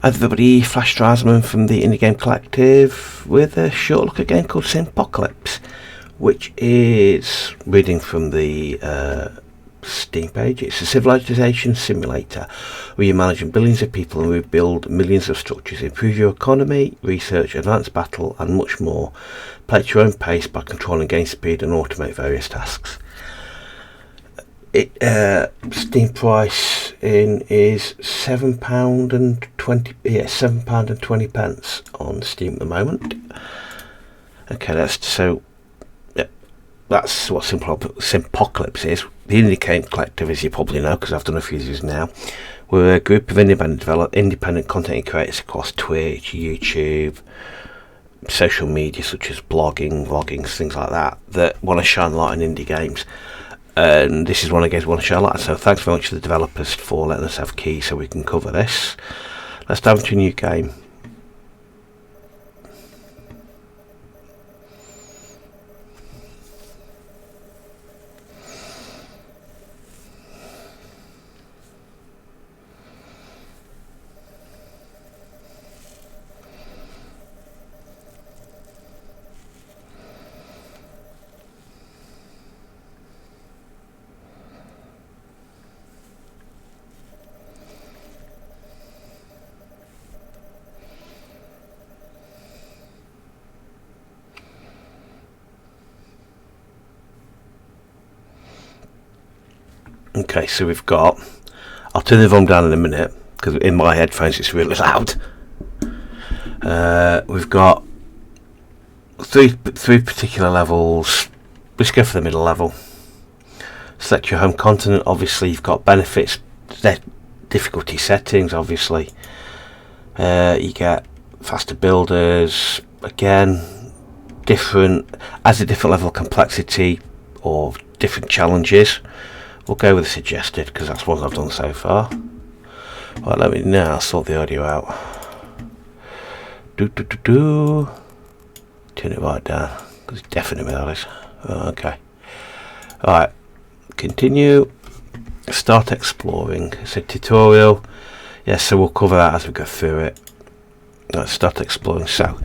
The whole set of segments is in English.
Hi everybody, Flash Trouserman from the Indie Game Collective with a short look at a game called Simpocalpse, which is reading from the Steam page. It's a civilization simulator where you're managing billions of people and rebuild millions of structures, improve your economy, research, advanced battle and much more. Play at your own pace by controlling game speed and automate various tasks. Steam price in is £7.20. Yeah, £7.20 on Steam at the moment. Okay, that's what Simpocalpse is. The Indie Game Collective, as you probably know, because I've done a few of these now. We're a group of independent content creators across Twitch, YouTube, social media such as blogging, vlogging, things like that want to shine light on indie games. And this is one of the games we want to share a lot. So thanks very much to the developers for letting us have keys so we can cover this. Let's dive into a new game. Okay, so we've got, I'll turn the volume down in a minute because in my headphones it's really loud. We've got three particular levels. Let's go for the middle level. Select your home continent. Obviously you've got benefits, difficulty settings obviously. You get faster builders, again different level of complexity or different challenges. We'll go with the suggested because that's what I've done so far. Right, let me now sort the audio out. Turn it right down because it's definitely without it. Okay. Alright, continue. Start exploring. It's a tutorial. Yes, so we'll cover that as we go through it. Let's start exploring. So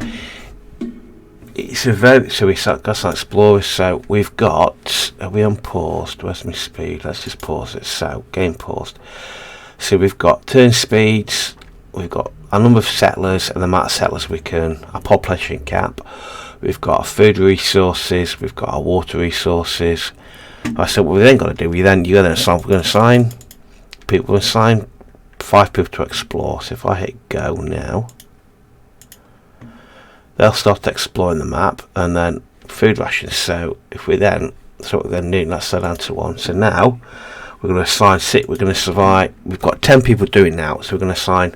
it's we got some explorers. So we've got, are we on paused? Where's my speed? Let's just pause it. So game paused. So we've got turn speeds, we've got a number of settlers and the amount of settlers we can, our population cap, we've got our food resources, we've got our water resources. Right, so what we then got to do, we're going to assign 5 people to explore. So if I hit go now, they'll start exploring the map, and then food rations. So if we then, so what we're going to do, let's set down to 1. So now we're going to assign we're going to survive. We've got 10 people doing now, so we're going to assign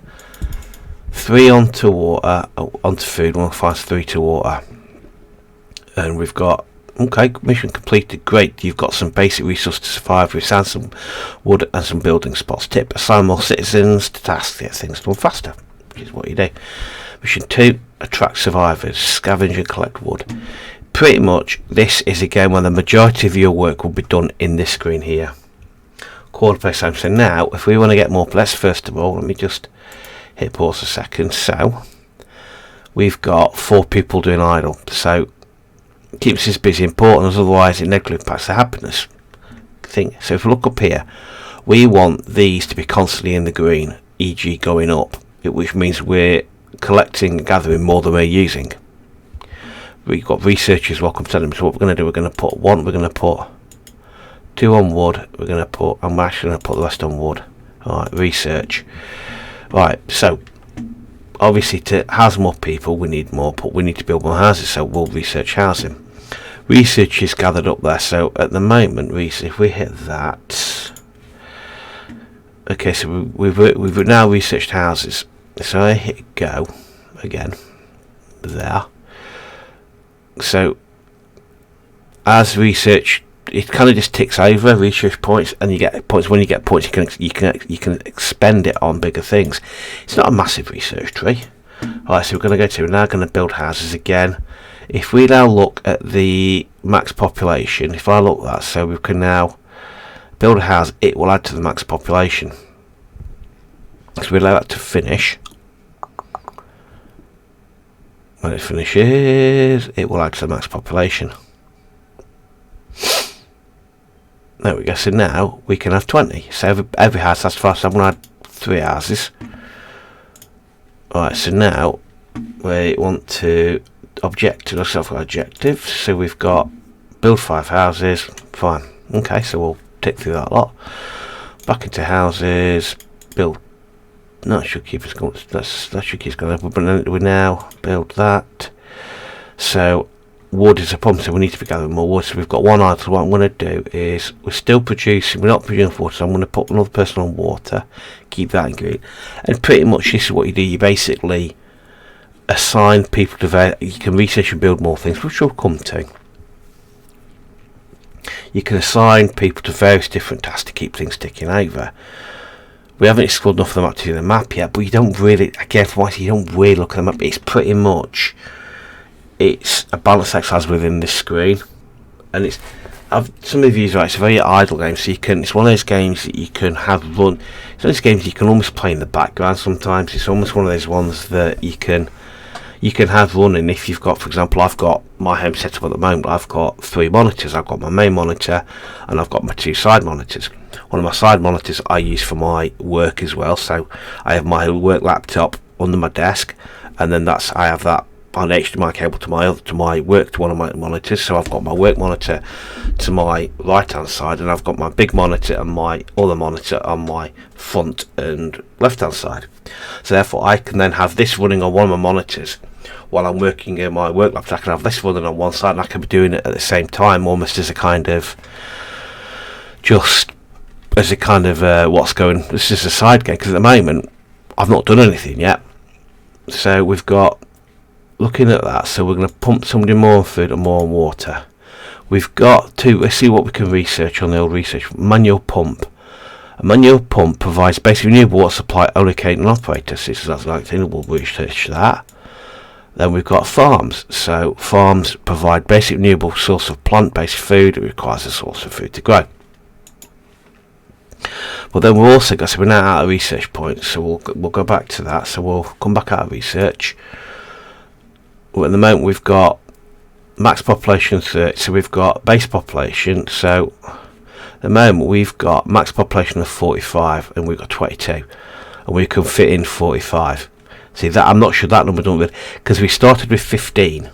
3 onto water, onto food. We'll find 3 to water, and we've got mission completed. Great, you've got some basic resources to survive. We've found some wood and some building spots. Tip: assign more citizens to tasks to get things done faster, which is what you do. Mission 2, attract survivors, scavenge and collect wood. Pretty much this is a game where the majority of your work will be done in this screen here. Quarter place time. So now if we want to get more, let's first of all, let me just hit pause a second. So we've got 4 people doing idle, so it keeps us busy, important, as otherwise it negatively impacts the happiness thing. So if we look up here, we want these to be constantly in the green, e.g. going up, which means we're collecting and gathering more than we're using. We've got researchers welcome to them. So what we're going to do, we're going to put 1, we're going to put 2 on wood, we're going to put, and we're actually going to put the rest on wood. Alright, research. Right, so obviously to house more people we need to build more houses, so we'll research housing. Research is gathered up there, so at the moment if we hit that, okay, so we've now researched houses. So I hit go again there. So as research, it kind of just ticks over research points, and you get points. When you get points, you can expend it on bigger things. It's not a massive research tree. Alright, so we're now going to build houses again. If we now look at the max population, if I look at that, so we can now build a house, it will add to the max population. So we allow that to finish. When it finishes, it will add to the max population. There we go. So now we can have 20. So every house has 5. So I'm going to add 3 houses. Alright, so now we want to objective. Let's have objectives. So we've got build 5 houses. Fine. Okay, so we'll tick through that lot. Back into houses. Build. No, that should keep us going. That should keep us going. But then we now build that. So wood is a problem, so we need to be gathering more wood. So we've got one item. What I'm going to do is we're still producing. We're not producing water. So I'm going to put another person on water. Keep that in green. And pretty much this is what you do. You basically assign people to. You can research and build more things, which we'll come to. You can assign people to various different tasks to keep things ticking over. We haven't explored enough of the map to do the map yet, but you don't really, again, for once, you don't really look at the map. It's pretty much, it's a balance exercise within this screen, and it's, some of you, right, it's a very idle game, so you can, it's one of those games that you can have run, it's one of those games you can almost play in the background sometimes. It's almost one of those ones that you can have running if you've got, for example, I've got my home set up at the moment. I've got 3 monitors. I've got my main monitor and I've got my 2 side monitors. One of my side monitors I use for my work as well, so I have my work laptop under my desk, and then I have that on HDMI cable to my work to one of my monitors. So I've got my work monitor to my right hand side, and I've got my big monitor and my other monitor on my front and left hand side. So therefore I can then have this running on one of my monitors while I'm working in my work laptop. I can have this running on one side and I can be doing it at the same time, almost as a kind of what's going, this is a side game, because at the moment I've not done anything yet. So we've got, looking at that, so we're going to pump somebody more on food and more on water. We've got to, let's see what we can research on the old research. Manual pump. A manual pump provides basically renewable water supply allocating operators. So that's like, we'll research that. Then we've got farms. So farms provide basic renewable source of plant-based food. It requires a source of food to grow. But then we've also got, so we're now out of research points, so we'll go back to that. So we'll come back out of research. Well, at the moment we've got max population 30, so we've got base population. So at the moment we've got max population of 45 and we've got 22, and we can fit in 45. See that, I'm not sure that number don't, because we started with 15,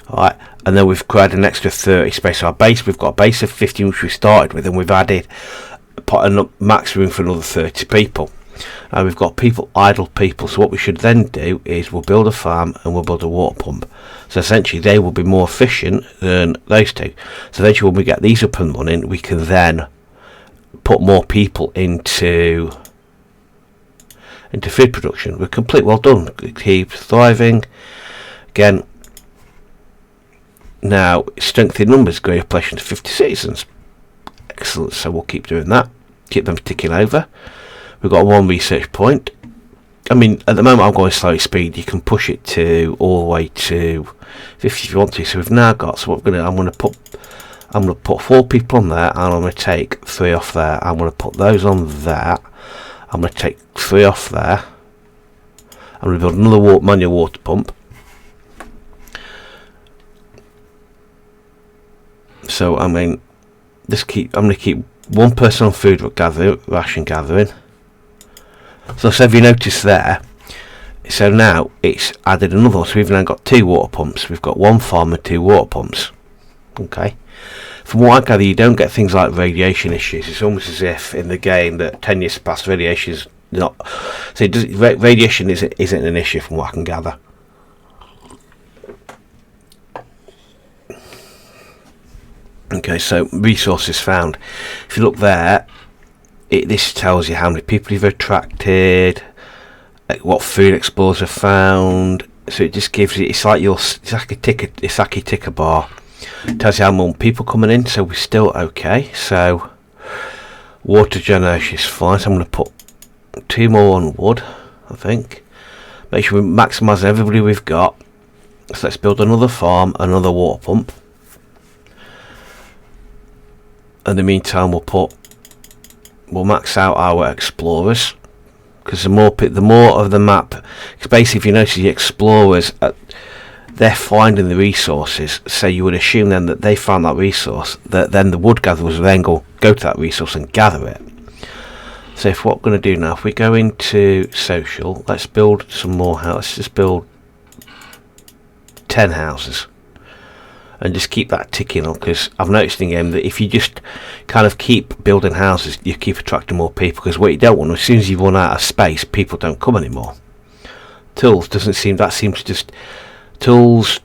alright, and then we've created an extra 30 space. So our base, we've got a base of 15 which we started with, and we've added a max room for another 30 people. And we've got idle people, so what we should then do is we'll build a farm and we'll build a water pump. So essentially they will be more efficient than those two. So eventually when we get these up and running, we can then put more people into food production. We're complete, well done, keep thriving. Again, now strength in numbers, greater population to 50 citizens. Excellent, so we'll keep doing that, keep them ticking over. We've got 1 research point. I mean, at the moment I'm going slow speed. You can push it to all the way to 50 if you want to. So we've now got, so what I'm going to put 4 people on there, and I'm going to take 3 off there. I'm going to put those on there. I'm going to take 3 off there. I'm going to build another manual water pump. So I mean, I'm going to keep 1 person on food ration gathering. So if you notice there, so now it's added another one. So we've now got 2 water pumps. We've got 1 farm and 2 water pumps. Okay. From what I gather, you don't get things like radiation issues. It's almost as if in the game that 10 years past, radiation is not. So radiation isn't an issue from what I can gather. Okay, so resources found. If you look there, this tells you how many people you've attracted, what food explorers have found. So it just gives you, it's like your ticker bar. It tells you how many people coming in. So we're still okay. So water generation is fine. So I'm going to put 2 more on wood, I think. Make sure we maximise everybody we've got. So let's build another farm, another water pump. In the meantime, we'll max out our explorers, because the more of the map, because basically if you notice the explorers they're finding the resources, so you would assume then that they found that resource, that then the wood gatherers will then go to that resource and gather it. So if what we're going to do now, if we go into social, let's build some more houses. Let's just build 10 houses and just keep that ticking on, because I've noticed in the game that if you just kind of keep building houses, you keep attracting more people, because what you don't want, as soon as you run out of space, people don't come anymore. Tools doesn't seem, that seems just, tools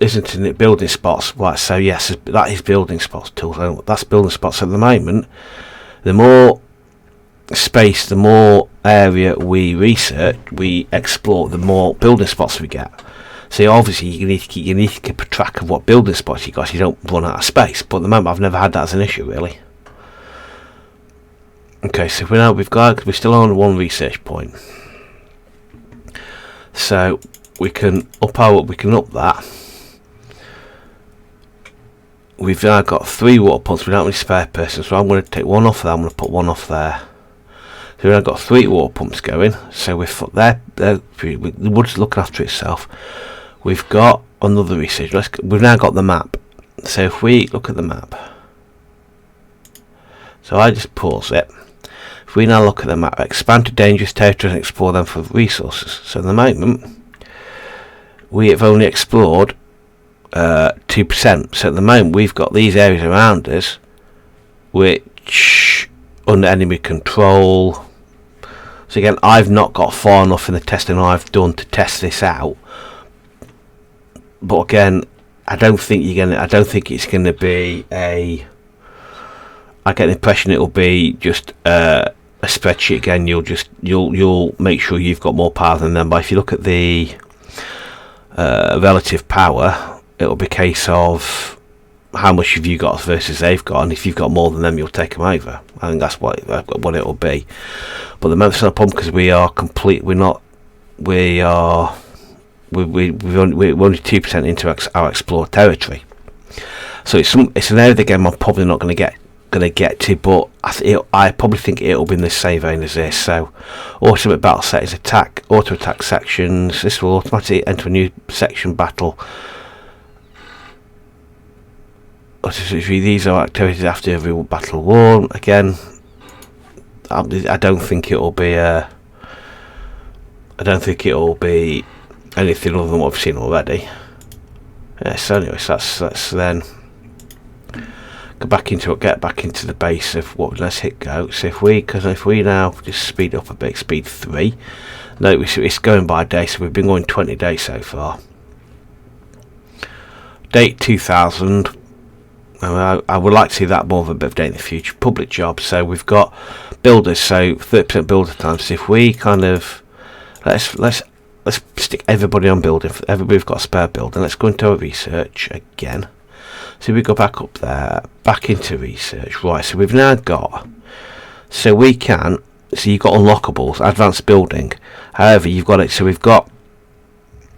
isn't in it, building spots, right? So yes, that is building spots. Tools, that's building spots. At the moment, the more space, the more area we research, we explore, the more building spots we get. So obviously you need to keep a track of what building spots you got, so you don't run out of space. But at the moment I've never had that as an issue really. Okay, so we're still on one research point, so we can up that. We've now got 3 water pumps. We don't have any spare persons, so I'm going to take one off there. I'm going to put one off there. So we've now got 3 water pumps going. So we've the wood's looking after itself. We've got another research. We've now got the map. So if we look at the map, so I just pause it. If we now look at the map, expand to dangerous territories and explore them for resources. So at the moment, we have only explored 2%. So at the moment, we've got these areas around us, which under enemy control. So again, I've not got far enough in the testing I've done to test this out. But again, I don't think it's gonna be a. I get the impression it'll be just a spreadsheet again. You'll make sure you've got more power than them. But if you look at the relative power, it'll be a case of how much have you got versus they've got, and if you've got more than them, you'll take them over. I think that's what it'll be. But the moment's not a problem, because we're only 2% into our explored territory. So it's an area of the game I'm probably not going to get to, but I probably think it'll be in the same vein as this. So ultimate battle set is auto attack sections. This will automatically enter a new section battle. These are activities after every battle won. Again, I don't think it'll be anything other than what we've seen already. Yeah, so anyways, let's then get back into the base of what. Let's hit go. So if we now just speed up a bit, speed 3. Notice it's going by day, so we've been going 20 days so far. Date 2000. I would like to see that more of a bit of date in the future. Public jobs. So we've got builders. So 30% builder time. So if we kind of let's stick everybody on building. Everybody's got a spare building. Let's go into our research again. So we go back up there, back into research. Right. So we've now got. So we can. So you've got unlockables, advanced building. However, you've got it. So we've got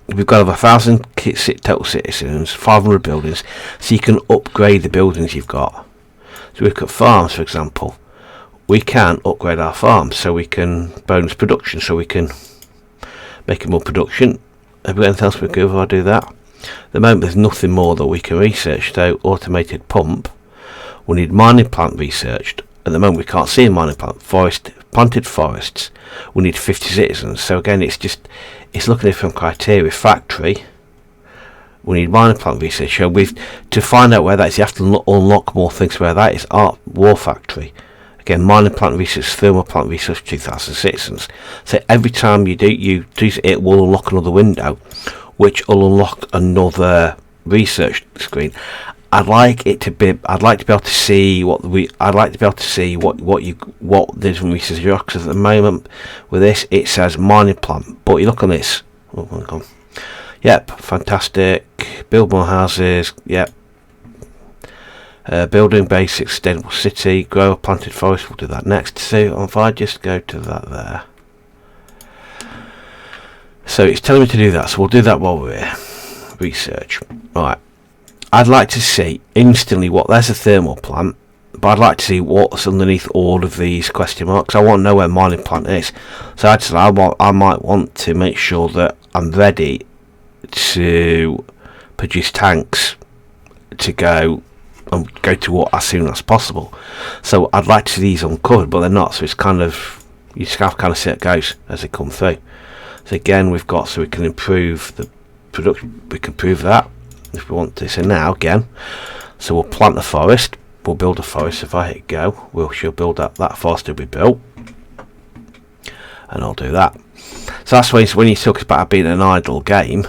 over 1,000 total citizens, 500 buildings, so you can upgrade the buildings you've got. So we've got farms, for example. We can upgrade our farms, so we can bonus production, so we can make it more production. Have we got anything else we can do if I do that? At the moment, there's nothing more that we can research. So automated pump. We need mining plant researched. At the moment, we can't see a mining plant. Planted forests. We need 50 citizens. So again, it's looking at different criteria. Factory. We need mining plant research. So to find out where that is, you have to unlock more things where that is. Art war factory. Again, mining plant research, thermal plant research, 2,000 citizens. So every time you do it will unlock another window, which will unlock another research screen. I'd like to be able to see what the different research are, because at the moment with this it says mining plant, but you look on this. Oh, hang on. Yep, fantastic. Build more houses. Yep. Building basic sustainable city. Grow a planted forest. We'll do that next. So if I just go to that there. So it's telling me to do that. So we'll do that while we're here. Research. Right. I'd like to see instantly there's a thermal plant, but I'd like to see what's underneath all of these question marks. I want to know where mining plant is. So I might want to make sure that I'm ready to produce tanks to go to war as soon as possible. So I'd like to see these uncovered, but they're not. So it's kind of, you just have to kind of see how it goes as they come through. So again, we've got, so we can improve the production. We can improve that if we want to. So now again, so we'll plant the forest. We'll build a forest. If I hit go, she'll build that forest will be built, and I'll do that. So that's when you talk about it being an idle game.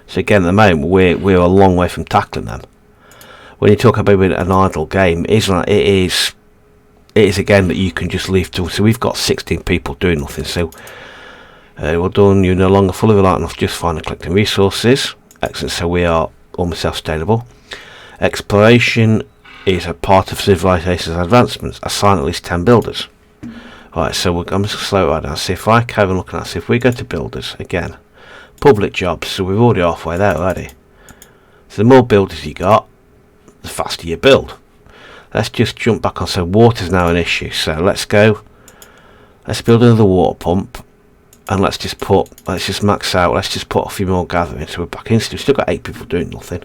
So again, at the moment we're a long way from tackling them. When you talk about an idle game, it is a game that you can just leave to. So we've got 16 people doing nothing. So we're done. You're no longer fully reliant on just finding and collecting resources. Excellent. So we are almost self-sustainable. Exploration is a part of civilization's advancements. Assign at least 10 builders. Right, so I'm just slow right now. See if I carry on looking at. See if we go to builders again. Public jobs. So we're already halfway there already. So the more builders you got, the faster you build. Let's just jump back on. So water's now an issue. So let's go. Let's build another water pump, and let's just max out. Let's just put a few more gathering. So we're back in. We've still got 8 people doing nothing.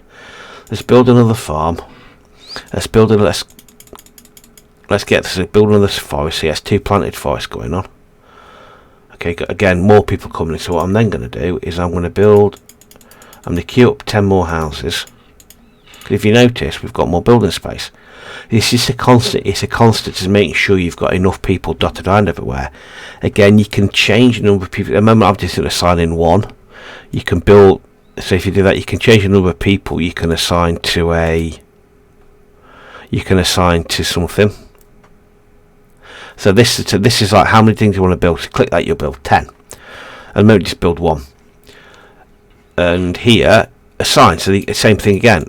Let's build another farm. Let's build another forest. So yes, 2 planted forests going on. Okay, again, more people coming in. So what I'm then going to do is I'm going to queue up 10 more houses. If you notice, we've got more building space. It's just a constant. It's a constant to making sure you've got enough people dotted around everywhere. Again, you can change the number of people. At the moment, I'm just going to assign in 1. You can build. So if you do that, you can change the number of people you can assign to something. So this is like how many things you want to build. So click that, you'll build 10. And maybe just build 1. And here, assign. So the same thing again.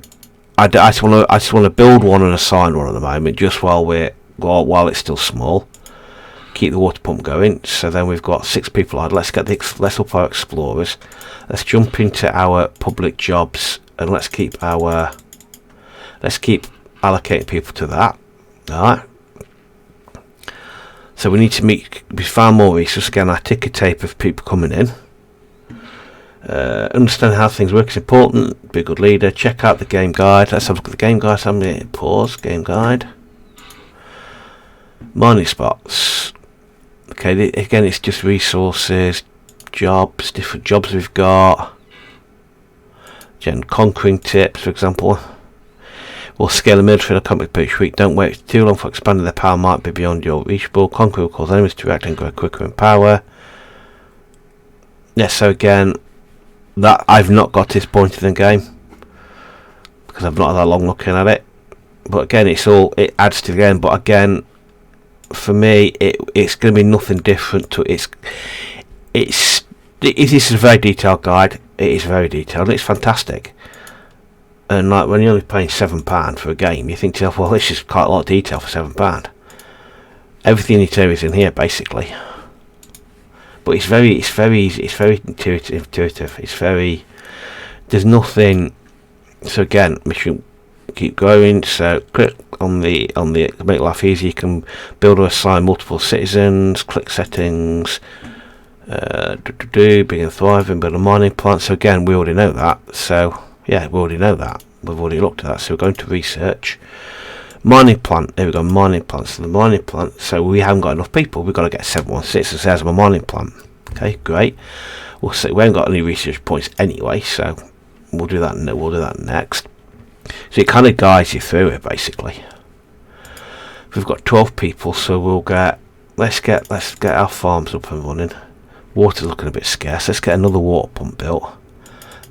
I just want to build 1 and assign 1 at the moment, just while it's still small. Keep the water pump going. So then we've got 6 people on. Let's up our explorers. Let's jump into our public jobs, and let's keep allocating people to that. Alright. So we need to we found more resources. Again, our ticker tape of people coming in. Understand how things work is important. Be a good leader. Check out the game guide. Let's have a look at the game guide. So I'm going to pause. Game guide. Mining spots. Okay, again, it's just resources, jobs, different jobs we've got. Conquering tips, for example. We'll scale the military in a comic book week. Don't wait too long for expanding their power. Might be beyond your reachable. Conquer will cause enemies to react and grow quicker in power. Yeah, so again, that I've not got to this point in the game because I've not had that long looking at it. But again, it adds to the game. But again, for me, it's going to be nothing different to it is a very detailed guide. It is very detailed. It's fantastic. And like when you're only paying £7 for a game, you think to yourself, well, this is quite a lot of detail for £7. Everything you do is in here basically. But it's very intuitive. It's very. There's nothing. So again, mission keep going. So click on the make life easy. You can build or assign multiple citizens. Click settings. Begin thriving. Build a mining plant. So again, we already know that. So yeah, we already know that. We've already looked at that. So we're going to research. Mining plant. There we go. Mining plant. So the mining plant. So we haven't got enough people. We've got to get 716. So there's my mining plant. Okay, great. We'll see. We haven't got any research points anyway, so we'll do that. We'll do that next. So it kind of guides you through it basically. We've got 12 people, so we'll get. Let's get our farms up and running. Water's looking a bit scarce. Let's get another water pump built.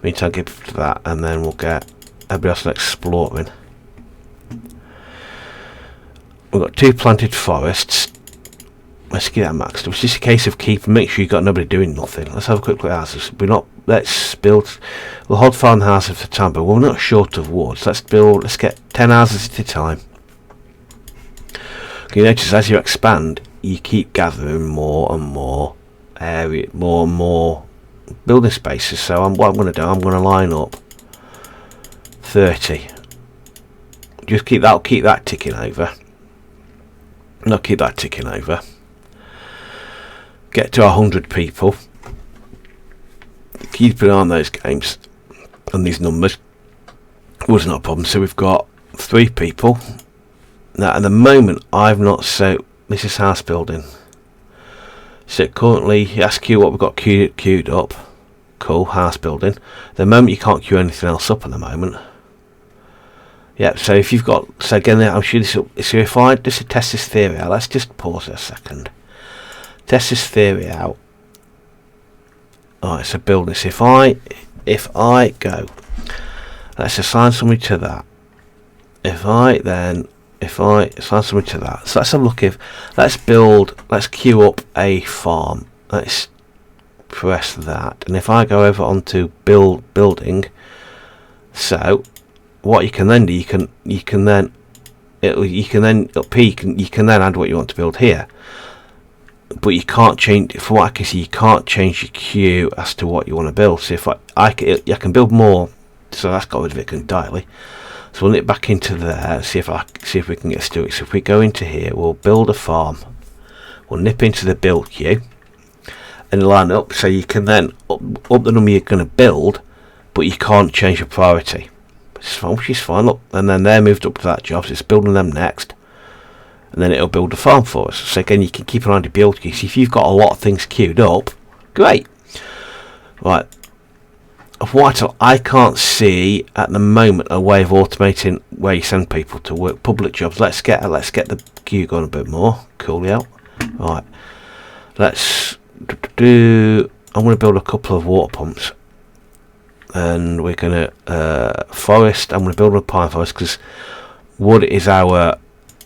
Meantime, give to that, and then we'll get everybody else exploring. We've got 2 planted forests. Let's get that maxed up. It's just a case of make sure you've got nobody doing nothing. Let's have a quick look at houses. We'll hold farmhouses for time, but we're not short of woods. Let's get 10 houses at a time. You notice as you expand, you keep gathering more and more area, more and more building spaces. So what I'm going to do, I'm going to line up 30. Just keep that ticking over. Not keep that ticking over. Get to 100 people. Keep an eye on those games. and these numbers was not a problem. So we've got 3 people. Now at the moment I've not, so this is house building. So currently ask you what we've got queued up. Cool, house building. At the moment you can't queue anything else up at the moment. Yeah, so if you've got, so again I'm sure this, so if I just test this theory out, let's just pause it a second. Test this theory out. Alright, so build this. If I go, let's assign somebody to that. If I assign somebody to that, so let's have a look. Let's queue up a farm. Let's press that, and if I go over onto building, so what you can then do, you can then add what you want to build here, but you can't change, from what I can see, you can't change your queue as to what you want to build. So if I can build more, so that's got rid of it entirely. So we'll nip back into there, see if we can get us to it. So if we go into here, we'll build a farm, we'll nip into the build queue and line up, so you can then up the number you're going to build, but you can't change your priority, which is fine. Look, and then they're moved up to that job, so it's building them next, and then it'll build a farm for us. So again, you can keep an eye on the build queue. So if you've got a lot of things queued up, great. Right, what I can't see at the moment a way of automating where you send people to work, public jobs. Let's get the queue going a bit more. Coolio. Right, I'm going to build a couple of water pumps, and we're going to forest. I'm going to build a pine forest because wood is our.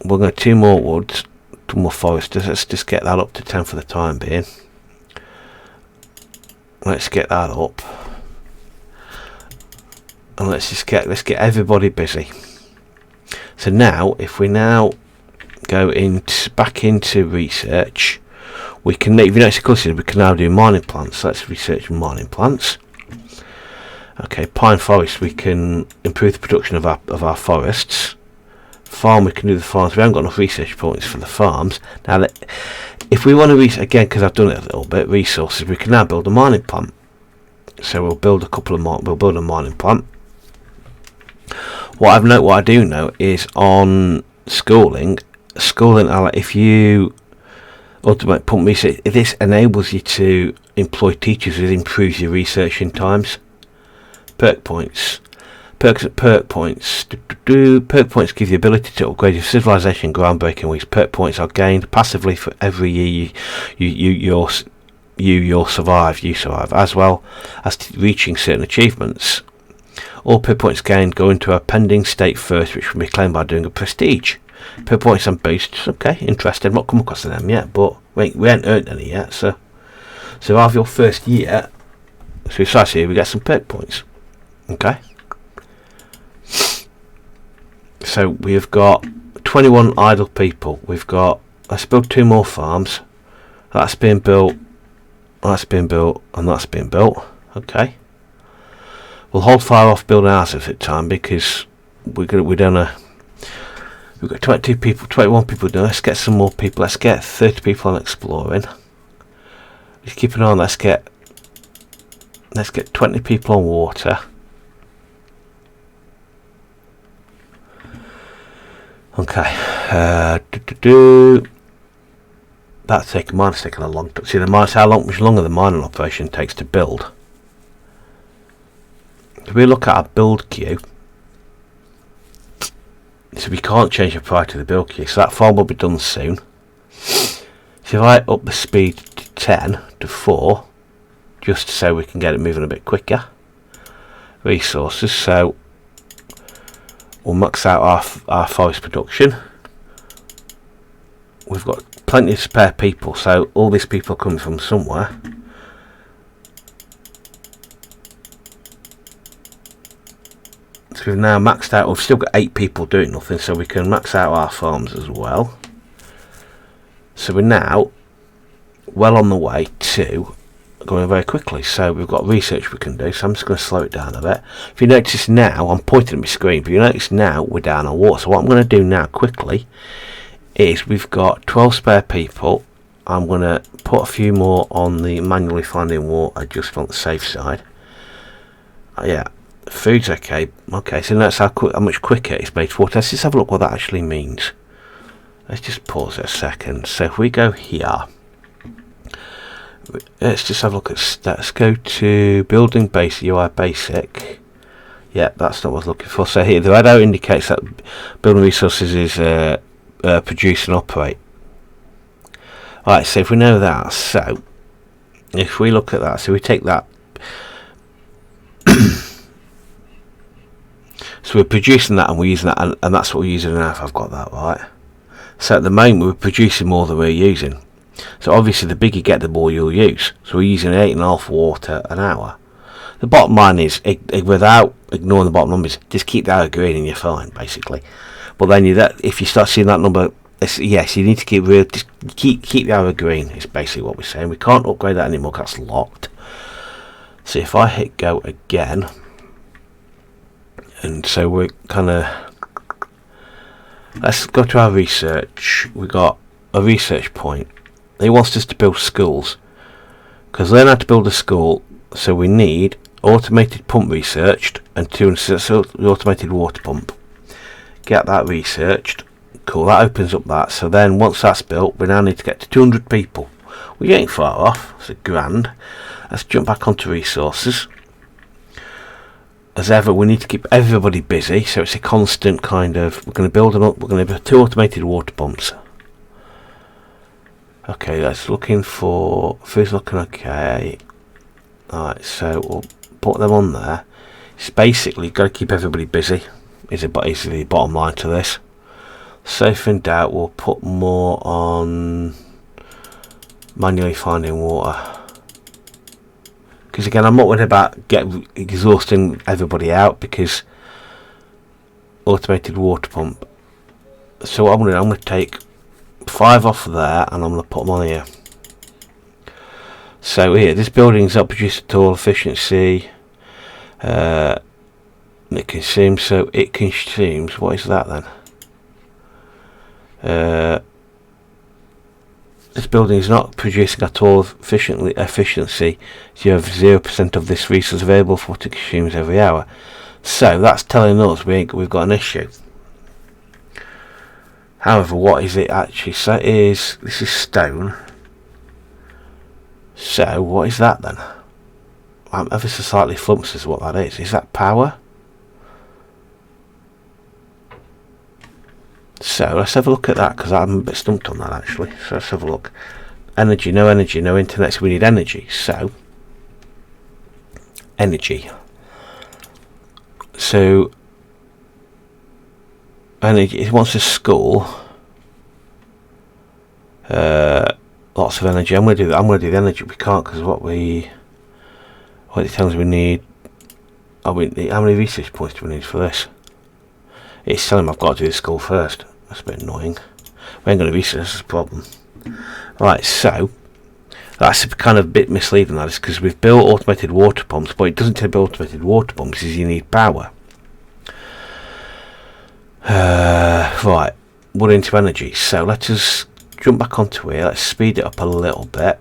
We're going to 2 more woods, 2 more forests. Let's just get that up to 10 for the time being. Let's get that up, and let's get everybody busy. So now, if we now go back into research. We can, if you notice closer, we can now do mining plants. So let's research mining plants. Okay, pine forest, we can improve the production of our forests. Farm, we can do the farms. We haven't got enough research points for the farms. Now, if we want to research again, because I've done it a little bit, resources, we can now build a mining plant. So we'll build a mining plant. What I do know is on schooling, if you automate pump research, this enables you to employ teachers. It improves your researching times. Perk points give you the ability to upgrade your civilization groundbreaking weeks. Perk points are gained passively for every year you survive, as well as reaching certain achievements. All perk points gained go into a pending state first, which can be claimed by doing a prestige. Perk points and boosts. Okay, interesting. I've not come across them yet, but we ain't earned any yet. So after your first year, so besides here, we get some perk points. Okay. So we've got 21 idle people. We've got. Let's build 2 more farms. That's being built. That's being built, and that's being built. Okay. We'll hold fire off building houses at the time because we've got 22 people, 21 people doing. Let's get some more people. Let's get 30 people on exploring. Just keep an eye on. Let's get 20 people on water. Okay. That's taking a long time. See, how much longer the mining operation takes to build. If we look at our build queue, so we can't change the priority to the build queue, so that farm will be done soon. So if I up the speed to 10 to 4, just so we can get it moving a bit quicker. Resources, so we'll max out our forest production. We've got plenty of spare people, so all these people come from somewhere. So we've now maxed out. We've still got 8 people doing nothing, so we can max out our farms as well. So we're now well on the way to going very quickly. So we've got research we can do, so I'm just going to slow it down a bit. If you notice now, I'm pointing at my screen, but you notice now we're down on water. So what I'm going to do now quickly is we've got 12 spare people. I'm going to put a few more on the manually finding water just on the safe side. Yeah, food's okay. Okay, so that's how much quicker it's made to water. Let's just have a look what that actually means. Let's just pause it a second. So if we go here, let's just have a look at let's go to building basic, UI basic. Yep, that's not what I was looking for. So here the red arrow indicates that building resources is produce and operate. Alright, so if we know that, so if we look at that, so we take that, so we're producing that and we're using that, and that's what we're using now, if I've got that right. So at the moment we're producing more than we're using. So obviously the bigger you get, the more you'll use. So we're using 8.5 water an hour. The bottom line is, without ignoring the bottom numbers, just keep the arrow green and you're fine, basically. But then if you start seeing that number, yes, you need to keep the arrow green. Is basically what we're saying. We can't upgrade that anymore. That's locked. So if I hit go again, and so we're kind of, let's go to our research. We got a research point. He wants us to build schools, because learn how to build a school. So we need automated pump researched and 200 automated water pump. Get that researched. Cool, that opens up that. So then once that's built, we now need to get to 200 people. We ain't far off. It's $1,000. Let's jump back onto resources. As ever, we need to keep everybody busy, so it's a constant kind of, we're going to build them up. We're going to have 2 automated water pumps. Okay, that's looking for, food's looking okay. Alright, so we'll put them on there. It's basically got to keep everybody busy, is the bottom line to this. So if in doubt, we'll put more on manually finding water. Because again, I'm not worried about exhausting everybody out, because automated water pump. So what I'm going to take 5 off there, and I'm going to put them on here. So here, this building's not produced at all efficiency. It consumes, so it consumes. What is that then? This building is not producing at all efficiency. So you have 0% of this resource available for what it consumes every hour. So that's telling us we've got an issue. However, what is it actually? So this is stone. So what is that then? I'm ever so slightly flummoxed as to what that is. Is that power? So let's have a look at that, because I'm a bit stumped on that actually. So let's have a look. Energy, no internet, so we need energy. So energy. So energy, it wants a school. Lots of energy. I'm going to do that. I'm going to do the energy. We can't, because what it tells us we need. How many research points do we need for this? It's telling me I've got to do the school first. That's a bit annoying. We ain't going to research, that's a problem. Right, so that's kind of a bit misleading, that is, because we've built automated water pumps, but it doesn't tell you automated water pumps is you need power. Right, we're into energy. So let us jump back onto here. Let's speed it up a little bit.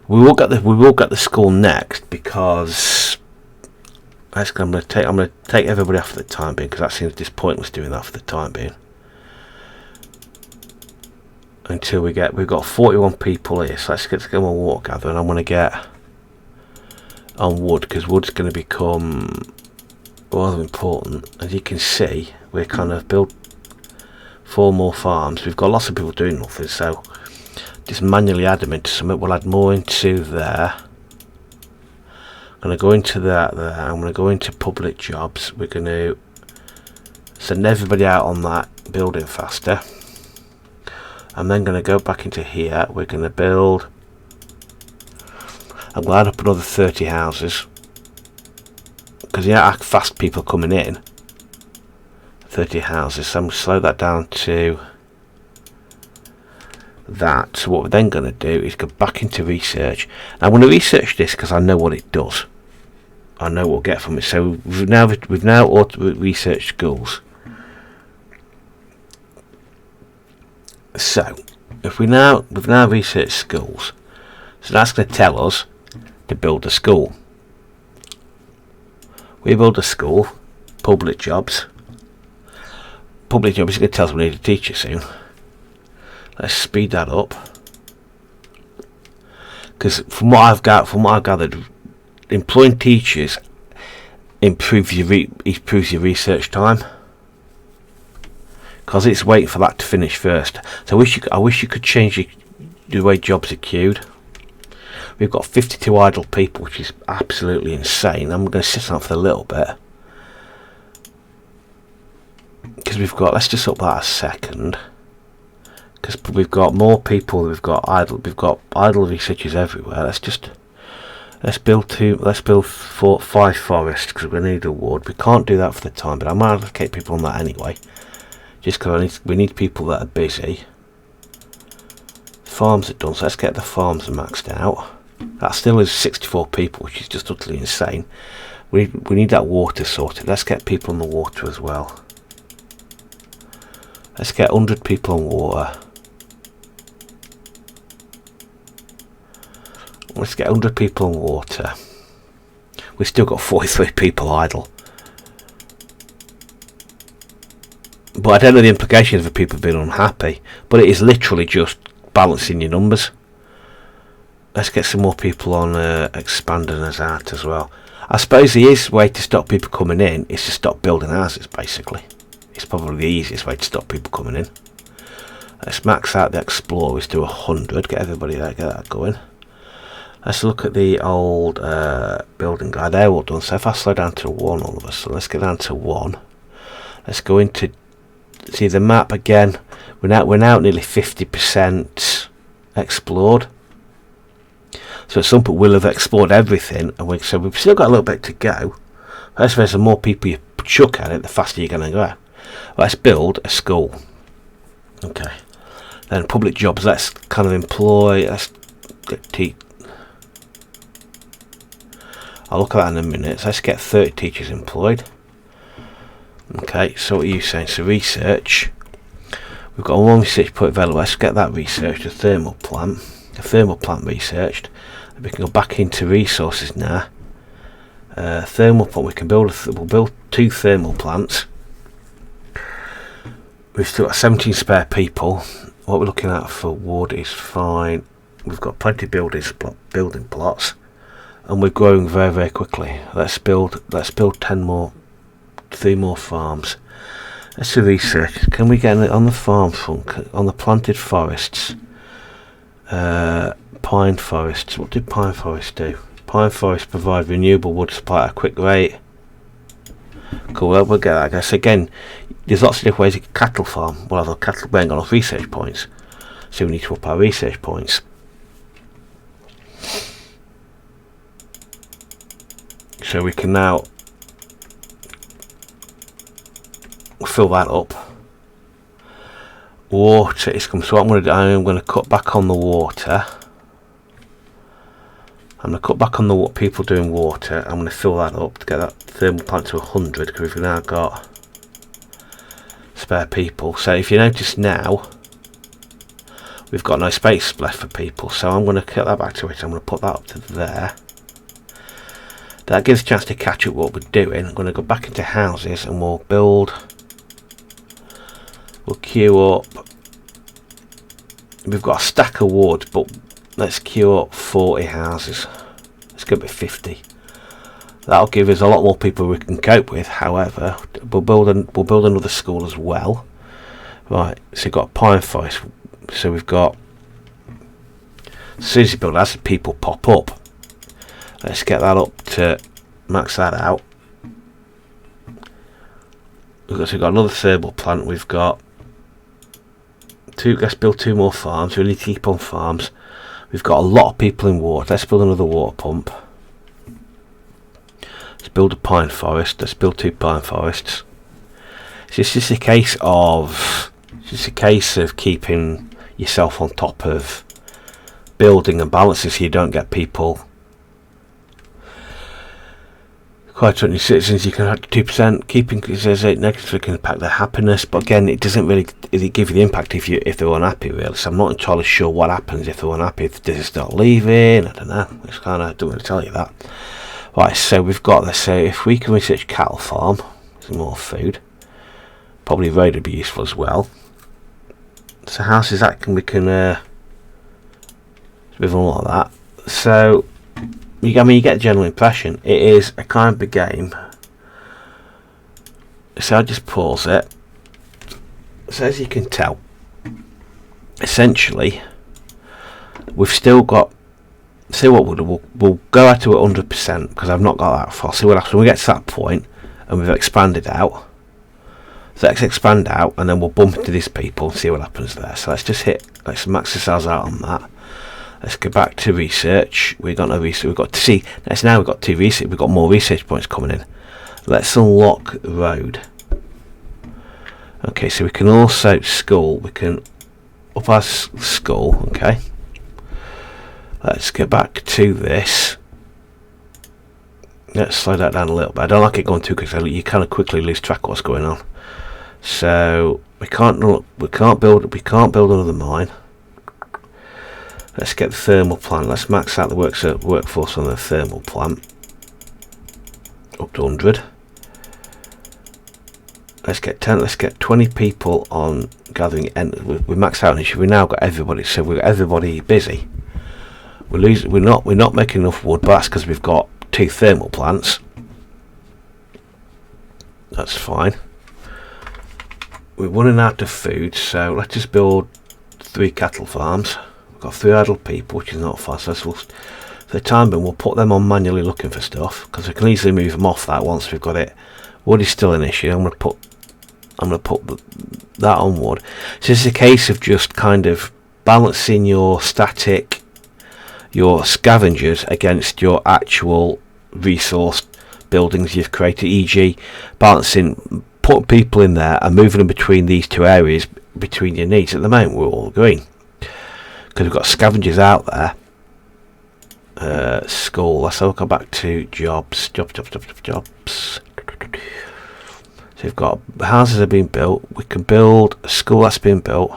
We will get the school next, because I'm going to take everybody off for the time being, because that seems just pointless doing that for the time being. Until we've got 41 people here, so let's get to go on water gather, and I'm going to get on wood, because wood's going to become rather important. As you can see, we're kind of built 4 more farms. We've got lots of people doing nothing, so just manually add them into something. We'll add more into there. I'm going to go into that there. I'm going to go into public jobs. We're going to send everybody out on that, building faster. I'm then going to go back into here. We're going to build. I'm going to add up another 30 houses, because you know how fast people coming in. 30 houses. So I'm going to slow that down to that. So what we're then going to do is go back into research. Now I'm going to research this because I know what it does. I know what we'll get from it. So we've now researched schools. So if we've now researched schools, so that's going to tell us to build a school. We build a school, public jobs. Public jobs is going to tell us we need a teacher soon. Let's speed that up. Because from what I've gathered, employing teachers improves your research time. Because it's waiting for that to finish first. So I wish you could change the way jobs are queued. We've got 52 idle people, which is absolutely insane. I'm going to sit on that for a little bit. Because we've got, let's just up that a second. Because we've got more people, we've got idle researchers everywhere. Let's build 5 forests, because we're going to need a ward. We can't do that for the time, but I might allocate people on that anyway. Just because we need people that are busy. Farms are done, so let's get the farms maxed out. That still is 64 people, which is just utterly insane. We need that water sorted. Let's get people on the water as well. Let's get 100 people on water. Let's get 100 people on water. We've still got 43 people idle. But I don't know the implications of people being unhappy. But it is literally just balancing your numbers. Let's get some more people on expanding us out as well. I suppose the easiest way to stop people coming in is to stop building houses, basically. It's probably the easiest way to stop people coming in. Let's max out the explorers to 100. Get everybody there, get that going. Let's look at the old building guide. They're all done. So if I slow down to 1 all of a sudden, let's get down to 1. Let's go into, see the map again. We're now nearly 50% explored. So at some point we'll have explored everything, and so we've still got a little bit to go. I suppose the more people you chuck at it, the faster you're going to go. Let's build a school. Okay. Then public jobs. Let's kind of employ. Let's get I'll look at that in a minute. So let's get 30 teachers employed. Okay. So what are you saying? So research. We've got one research point available. Let's get that researched. A thermal plant. A thermal plant researched. We can go back into resources now. Thermal plant. We can build. We'll build 2 thermal plants. We've still got 17 spare people. What we're looking at for ward is fine. We've got plenty of building plots, and we're growing very, very quickly. Let's build 3 more farms. Let's do research. Can we get on the farm front, on the planted forests? Pine forests. What do pine forests do? Pine forests provide renewable wood supply at a quick rate. Cool, well, we'll get that. I guess again, there's lots of different ways you can cattle farm. Well, the cattle ain't got enough research points, so we need to up our research points. So we can now fill that up. Water is coming. So what I'm going to cut back on the water. I'm going to cut back on the people doing water. I'm going to fill that up to get that thermal plant to 100, because we've now got spare people. So if you notice now, we've got no space left for people. So I'm going to cut that back to it. I'm going to put that up to there. That gives a chance to catch up what we're doing. I'm going to go back into houses and we'll build. We'll queue up. We've got a stack of wood, but let's queue up 40 houses. Let's go with 50. That'll give us a lot more people we can cope with. However, we'll build another school as well. Right, so we've got pine forest. So we've got, as soon as you build, as the people pop up, let's get that up to max that out. We've got another thermal plant. We've got let's build 2 more farms. We need to keep on farms. We've got a lot of people in water. Let's build another water pump. Let's build a pine forest. Let's build 2 pine forests. It's just a case of keeping yourself on top of building and balancing, so you don't get people. Quite certain citizens, you can have 2% keeping, it says it negatively can impact their happiness, but again, it doesn't really give you the impact if they're unhappy, really. So I'm not entirely sure what happens if they're unhappy. If they start leaving, I don't know. It's kind of, don't really tell you that. Right, so we've got this. So if we can research cattle farm, some more food. Probably road would be useful as well. So houses that we can with all of that. So you get a general impression. It is a kind of a game. So I'll just pause it. So as you can tell, essentially, we've still got. See what we'll go out to 100% because I've not got that far. See what happens when we get to that point and we've expanded out. So let's expand out and then we'll bump into these people and see what happens there. So let's max ourselves out on that. Let's go back to research. We've got no research. We've got to see. Now we've got 2 research. We've got more research points coming in. Let's unlock road. Okay, so we can also school. We can up our school. Okay. Let's get back to this. Let's slow that down a little bit. I don't like it going too quickly. You kind of quickly lose track of what's going on. So we can't build another mine. Let's get the thermal plant. Let's max out the workforce on the thermal plant up to 100. Let's get 20 people on gathering. We maxed out initially. We've now got everybody. So we've got everybody busy. We're not making enough wood, but that's because we've got 2 thermal plants. That's fine. We're running out of food, so let's just build 3 cattle farms. We've got 3 idle people, which is not fast. So for the time being, we'll put them on manually looking for stuff because we can easily move them off that once we've got it. Wood is still an issue. I'm going to put that on wood. So it's a case of just kind of balancing your scavengers against your actual resource buildings you've created, e.g. balancing, putting people in there and moving them between these 2 areas between your needs. At the moment we're all green because we've got scavengers out there. School, let's go back to jobs. So we've got houses are being built. We can build a school that's being built.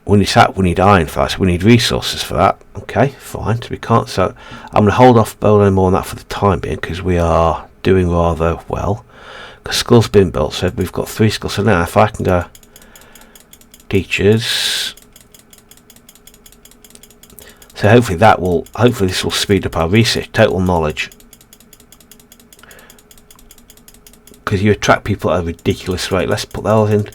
We need iron for that, so we need resources for that. Okay, fine. So we can't. So I'm going to hold off building more on that for the time being because we are doing rather well. Because school's been built, so we've got 3 schools. So now if I can go teachers, so hopefully this will speed up our research, total knowledge. Because you attract people at a ridiculous rate. Let's put those in.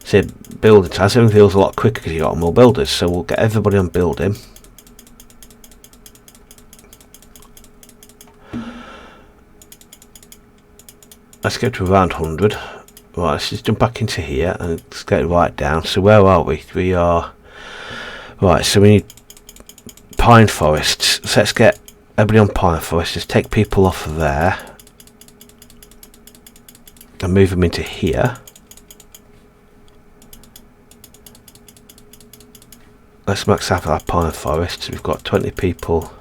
Say building task, everything feels a lot quicker because you've got more builders, so we'll get everybody on building. Let's go to around 100. Right, let's just jump back into here and let's get it right down. So where are we? We are right, so we need pine forests. So let's get everybody on pine forests. Just take people off of there and move them into here. Let's max out our pine forests. We've got 20 people.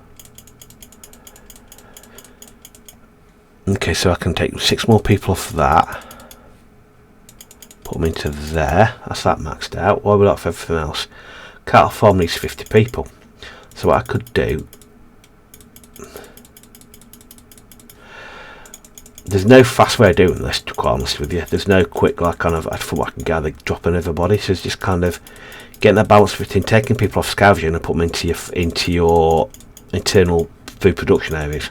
Okay, so I can take 6 more people off that. Put them into there. That's that maxed out. What have we got for everything else? Cattle farm needs 50 people. So what I could do, there's no fast way of doing this, to be quite honest with you. There's no quick, like, kind of, from what I can gather, dropping everybody. So it's just kind of getting that balance between taking people off scavenging and putting them into your internal food production areas.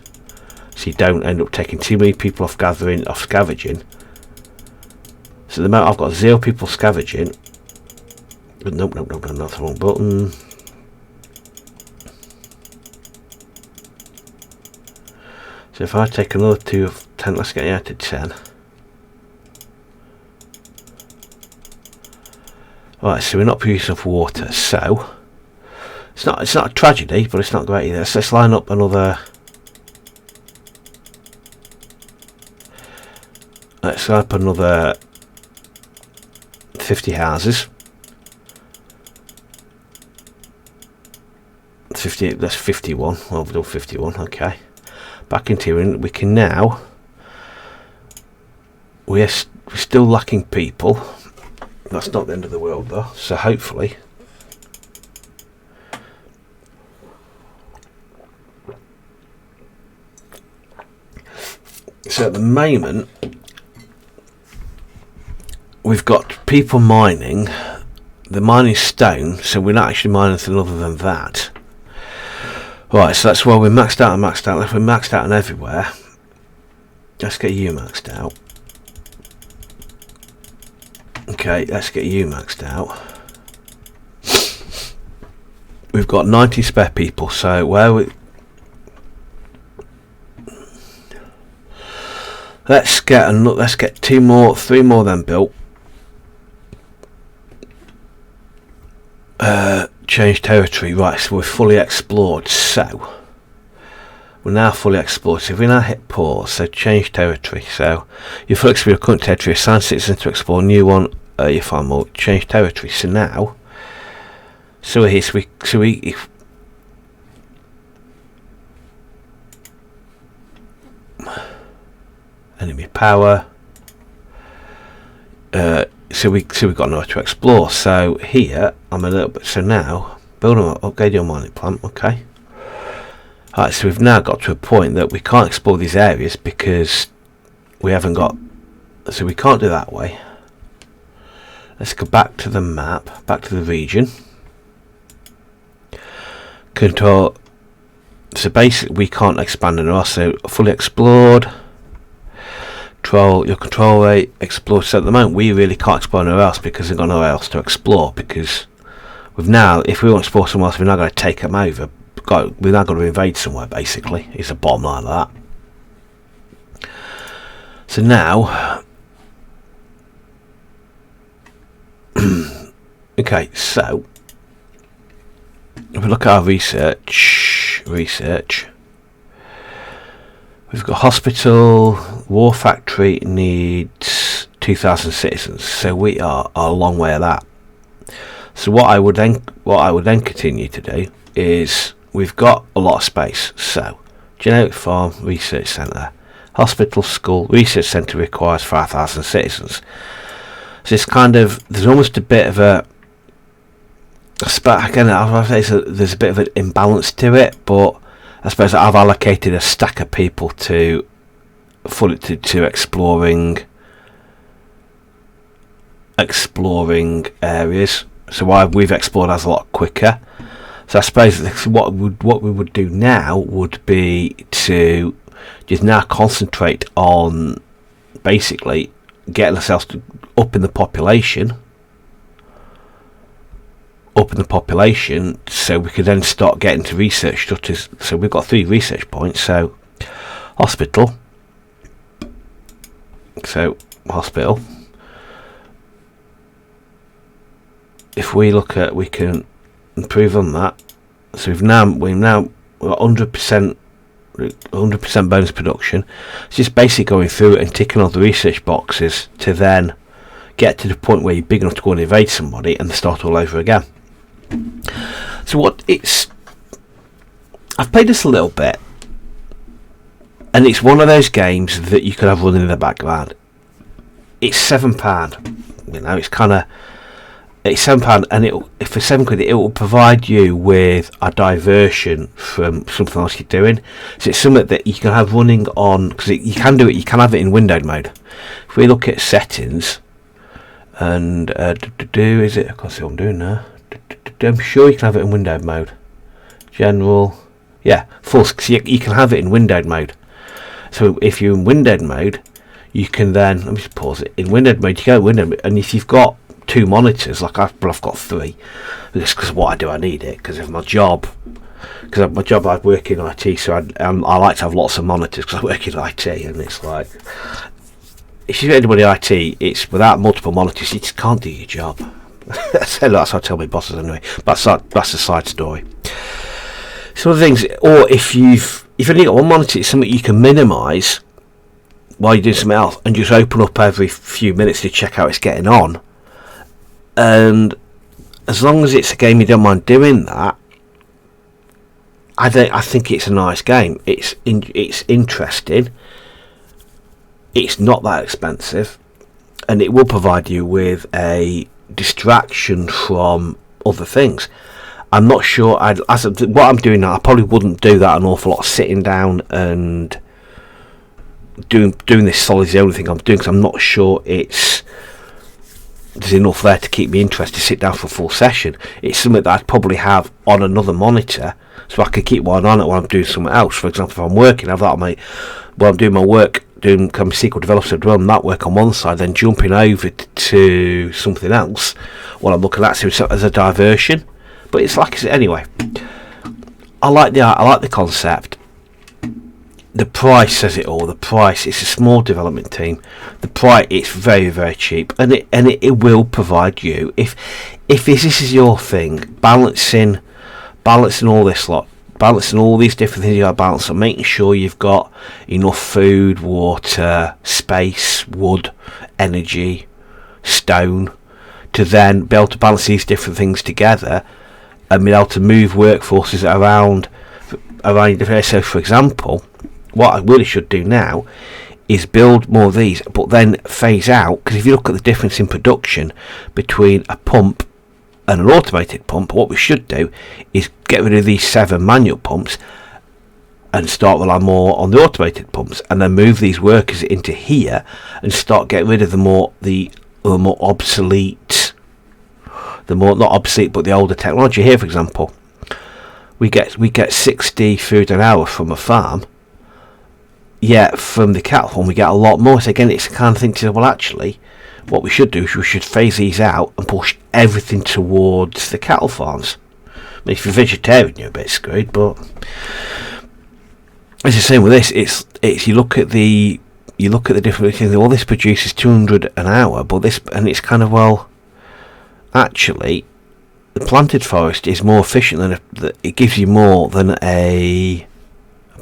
So you don't end up taking too many people off scavenging. So at the moment I've got 0 people scavenging. Nope, that's the wrong button. So if I take another 2 of 10, let's get it out to 10. Right, so we're not producing enough water, so it's not a tragedy, but it's not great either. So let's line up another. Let's line up another 50 houses. 50. That's 51. Well, we've done 51. Okay. Back into here, and we can now. We're still lacking people. That's not the end of the world though, so hopefully So at the moment, we've got people mining. They're mining stone, so we're not actually mining anything other than that. Right, so that's why we're maxed out and maxed out. If we're maxed out and everywhere, let's get you maxed out. Okay, let's get you maxed out. We've got 90 spare people, so where we... Let's get three more then built. Change territory. Right, so we're fully explored. So we're now fully explored. So if we now hit pause, so change territory. So you fully explore your current territory. Assign citizens to explore new one. You find more. Change territory. So now, so we're here. So we enemy power. So we've got nowhere to explore. So here I'm a little bit. So now build them up, upgrade your mining plant. Okay. Alright, so we've now got to a point that we can't explore these areas because we haven't got. So we can't do that way. Let's go back to the map, back to the region. Control. So basically, we can't expand anymore. So fully explored. Your control rate, explore. So at the moment we really can't explore anywhere else because we've got nowhere else to explore, because we've now, if we want to explore somewhere else, we're now going to take them over. We're now going to invade somewhere, basically. It's a bottom line of that. So now okay, so if we look at our research, we've got hospital, war factory needs 2,000 citizens, so we are a long way of that. So what I would then continue to do is, we've got a lot of space. So generic farm, research centre, hospital, school, research centre requires 5,000 citizens. So it's kind of, there's almost a bit of a, again, there's a bit of an imbalance to it, but I suppose I've allocated a stack of people to exploring areas. So we've explored as a lot quicker. So I suppose what we would do now would be to just now concentrate on basically getting ourselves up in the population, so we could then start getting to research studies. So we've got 3 research points. So hospital. If we look at, we can improve on that. So we've now got 100% bonus production. It's just basically going through it and ticking all the research boxes to then get to the point where you're big enough to go and invade somebody and start all over again. So I've played this a little bit, and it's one of those games that you could have running in the background. It's £7, you know. It's £7, and for £7 it will provide you with a diversion from something else you're doing. So it's something that you can have running on, because you can have it in windowed mode. If we look at settings, and is it? I can't see what I'm doing now. I'm sure you can have it in windowed mode. General, yeah, full. So you can have it in windowed mode. So if you're in windowed mode, you can then, let me just pause it. In windowed mode, you go windowed mode, and if you've got 2 monitors, like I've got 3, because of what I need it, because of my job. Because of my job, I work in IT, so I like to have lots of monitors because I work in IT, and it's like, if you're anybody in IT, it's without multiple monitors, you just can't do your job. That's what I tell my bosses anyway. But that's a side story. So the things, or if you've only got 1 monitor, it's something you can minimise while you're doing something else, and just open up every few minutes to check how it's getting on. And as long as it's a game you don't mind doing that, I think it's a nice game. It's interesting. It's not that expensive, and it will provide you with a distraction from other things. I'm not sure. What I'm doing now, I probably wouldn't do that an awful lot, sitting down and doing this solid is the only thing I'm doing, because I'm not sure there's enough there to keep me interested to sit down for a full session. It's something that I'd probably have on another monitor, so I could keep one on it while I'm doing something else. For example, if I'm working, I've got while I'm doing my work, doing SQL developer, doing that work on one side, then jumping over to something else while I'm looking at it as a diversion. But it's like, anyway, I like the concept. The price says it all. The price, it's a small development team. The price, it's very, very cheap, and it will provide you, if this is your thing, balancing all this lot, balancing all these different things you got to balance, and making sure you've got enough food, water, space, wood, energy, stone, to then be able to balance these different things together and be able to move workforces around different areas. So, for example, what I really should do now is build more of these, but then phase out, because if you look at the difference in production between a pump and an automated pump, what we should do is get rid of these 7 manual pumps and start relying more on the automated pumps, and then move these workers into here and start getting rid of the more obsolete, not obsolete, but the older technology. Here, for example, we get 60 food an hour from a farm. Yeah, from the cattle farm we get a lot more. So again, it's the kind of thing to say, well, actually, what we should do is we should phase these out and push everything towards the cattle farms. I mean, if you're vegetarian, you're a bit screwed, but it's the same with this. It's you look at the different things. All this produces 200 an hour, but this, and it's kind of, well, actually, the planted forest is more efficient than it gives you more than a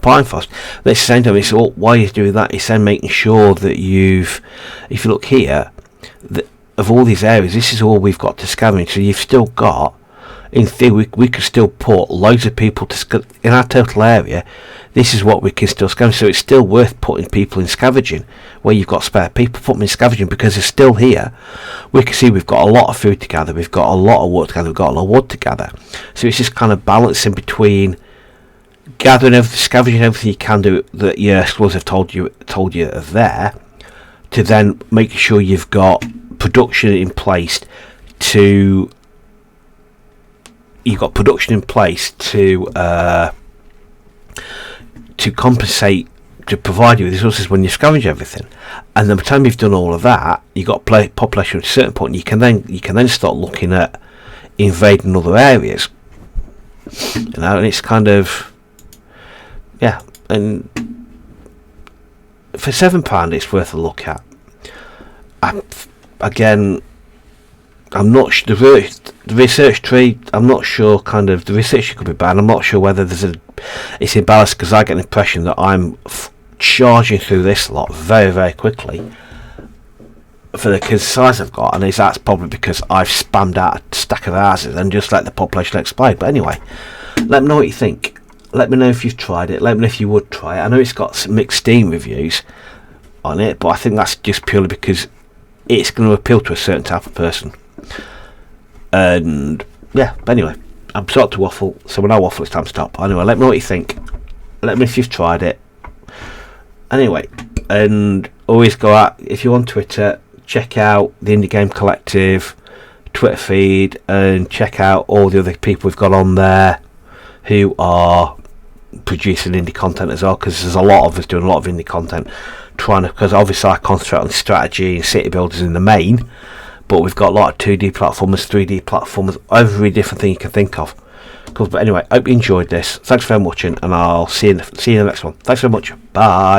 pine forest. At the same time, it's all, why you're doing that is then making sure that if you look here, of all these areas, this is all we've got to scavenge. So you've still got, in theory, we could still put loads of people in our total area. This is what we can still scavenge. So it's still worth putting people in scavenging where you've got spare people. Put them in scavenging because they're still here. We can see we've got a lot of food together. We've got a lot of water together. We've got a lot of wood together. So it's just kind of balancing between gathering everything, scavenging everything you can do that your explorers have told you are there, to then making sure you've got production in place to compensate, to provide you with resources when you scavenge everything. And then by the time you've done all of that, you've got population at a certain point, and you can then start looking at invading other areas. And it's kind of, yeah, and for £7 it's worth a look at. Again, I'm not sure, the research tree, I'm not sure, kind of, the research could be bad. I'm not sure whether it's imbalanced, because I get an impression that I'm charging through this lot very, very quickly for the size I've got, and that's probably because I've spammed out a stack of houses and just let the population explode. But anyway, let me know what you think. Let me know if you've tried it. Let me know if you would try it. I know it's got some mixed Steam reviews on it, but I think that's just purely because it's going to appeal to a certain type of person. And yeah, but anyway, I'm starting to waffle, so when I waffle it's time to stop. Anyway, let me know what you think. Let me know if you've tried it. Anyway, and always go out, if you're on Twitter, check out the Indie Game Collective Twitter feed, and check out all the other people we've got on there who are producing indie content as well, because there's a lot of us doing a lot of indie content, because obviously I concentrate on strategy and city builders in the main, but we've got a lot of 2D platformers, 3D platformers, every different thing you can think of. Cool. But anyway, I hope you enjoyed this. Thanks for watching, and I'll see you in the next one. Thanks very much. Bye.